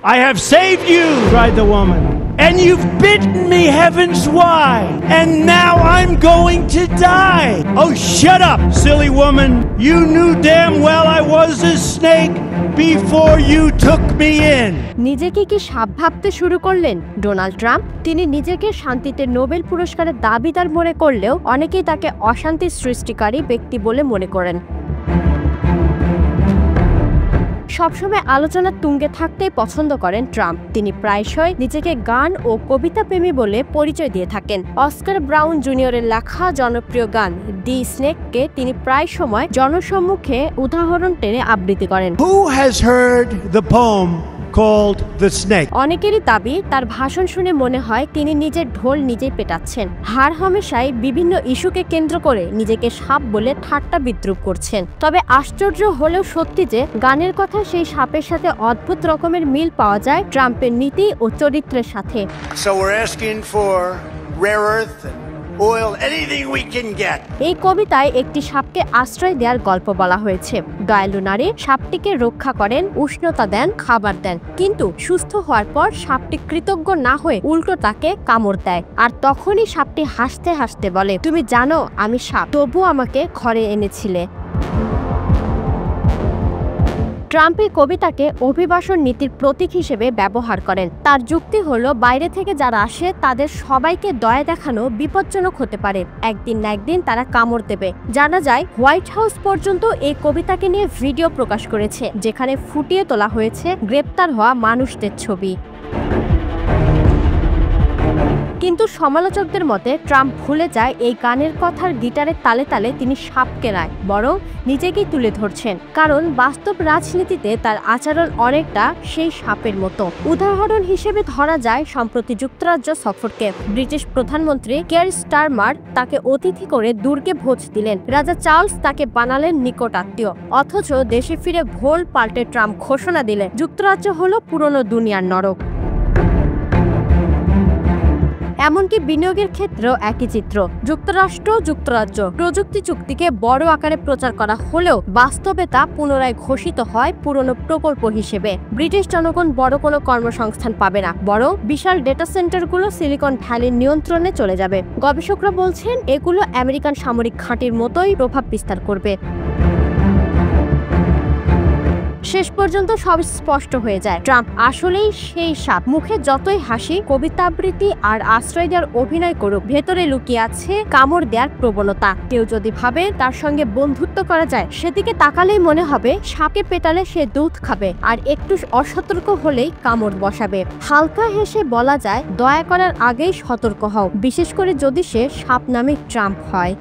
I have saved you, cried the woman. And you've bitten me heavens wide. And now I'm going to die. Oh, shut up, silly woman. You knew damn well I was a snake before you took me in. নিজেকে কি সাপ ভাবতে শুরু করলেন Donald Trump? তিনি নিজেকে শান্তিতে Nobel পুরস্কারের দাবিদার মনে করলেও অনেকেই তাকে অশান্তি সৃষ্টিকারী ব্যক্তি বলে মনে করেন। সবসময় আলোচনার তুঙ্গে থাকতেই পছন্দ করেন ট্রাম্প। তিনি প্রায়শই নিজেকে গান ও কবিতা প্রেমী বলে পরিচয় দিয়ে থাকেন। অস্কার ব্রাউন জুনিয়রের লেখা জনপ্রিয় গান দি স্নেককে তিনি প্রায় সময় জনসম্মুখে উদাহরণ টেনে আবৃত্তি করেন। Who has heard the poem called The Snake? অনেকেরই দাবি তার ভাষণ শুনে মনে হয় তিনি নিজের ঢোল নিজেই পেটাচ্ছেন। হার হামেশাই বিভিন্ন ইস্যুকে কেন্দ্র করে নিজেকে সাপ বলে ঠাট্টা বিদ্রুপ করছেন। তবে আশ্চর্য হলেও সত্যি যে গানের কথা সেই সাপের সাথে অদ্ভুত রকমের মিল পাওয়া যায় ট্রাম্পের নীতি ও চরিত্রের সাথে। So we're asking for rare earth and oil, anything we can get. এই কবিতায় একটি সাপকে আশ্রয় দেওয়ার গল্প বলা হয়েছে। দয়ালু নারী সাপটিকে রক্ষা করেন, উষ্ণতা দেন, খাবার দেন, কিন্তু সুস্থ হওয়ার পর সাপটি কৃতজ্ঞ না হয়ে উল্টো তাকে কামড় দেয়। আর তখনই সাপটি হাসতে হাসতে বলে, তুমি জানো আমি সাপ, তবু আমাকে ঘরে এনেছিলে। ট্রাম্প এই কবিতাকে অভিবাসন নীতির প্রতীক হিসেবে ব্যবহার করেন। তার যুক্তি হলো বাইরে থেকে যারা আসে তাদের সবাইকে দয়া দেখানো বিপজ্জনক হতে পারে, একদিন না একদিন তারা কামড় দেবে। জানা যায় হোয়াইট হাউস পর্যন্ত এই কবিতাকে নিয়ে ভিডিও প্রকাশ করেছে, যেখানে ফুটিয়ে তোলা হয়েছে গ্রেপ্তার হওয়া মানুষদের ছবি। কিন্তু সমালোচকদের মতে ট্রাম্প ভুলে যায় এই গানের কথার গিটারের তালে তালে তিনি সাপকে নয় বরং নিজেকেই তুলে ধরছেন, কারণ বাস্তব রাজনীতিতে তার আচরণ অনেকটা সেই সাপের মতো। উদাহরণ হিসেবে ধরা যায় সম্প্রতি যুক্তরাজ্য সফরকে। ব্রিটিশ প্রধানমন্ত্রী কেয়ার স্টারমার তাকে অতিথি করে দুর্গে ভোজ দিলেন। রাজা চার্লস তাকে বানালেন নিকট আত্মীয়, অথচ দেশে ফিরে ভোল পাল্টে ট্রাম্প ঘোষণা দিলেন যুক্তরাজ্য হলো পুরনো দুনিয়ার নরক। এমনকি বিনিয়োগের ক্ষেত্রেও একই চিত্র। যুক্তরাষ্ট্র যুক্তরাজ্য প্রযুক্তি চুক্তিকে বড় আকারে প্রচার করা হলেও বাস্তবে তা পুনরায় ঘোষিত হয় পুরনো প্রকল্প হিসেবে। ব্রিটিশ জনগণ বড় কোনো কর্মসংস্থান পাবে না, বরং বিশাল ডেটা সেন্টারগুলো সিলিকন ভ্যালির নিয়ন্ত্রণে চলে যাবে। গবেষকরা বলছেন এগুলো আমেরিকান সামরিক ঘাঁটির মতোই প্রভাব বিস্তার করবে। শেষ পর্যন্ত সব স্পষ্ট হয়ে যায়, ট্রাম্প আসলেই সেই সাপ। মুখে যতই হাসি, কবিতা আবৃত্তি আর আশ্রয় দেওয়ার অভিনয় করুক, ভেতরে লুকিয়ে আছে কামড় দেওয়ার প্রবণতা। কেউ যদি ভাবে তার সঙ্গে বন্ধুত্ব করা যায়, সেদিকে তাকালেই মনে হবে সাপকে পেটালে সে দুধ খাবে, আর একটু অসতর্ক হলেই কামড় বসাবে। হালকা হেসে বলা যায়, দয়া করার আগেই সতর্ক হও, বিশেষ করে যদি সে সাপ নামে ট্রাম্প হয়।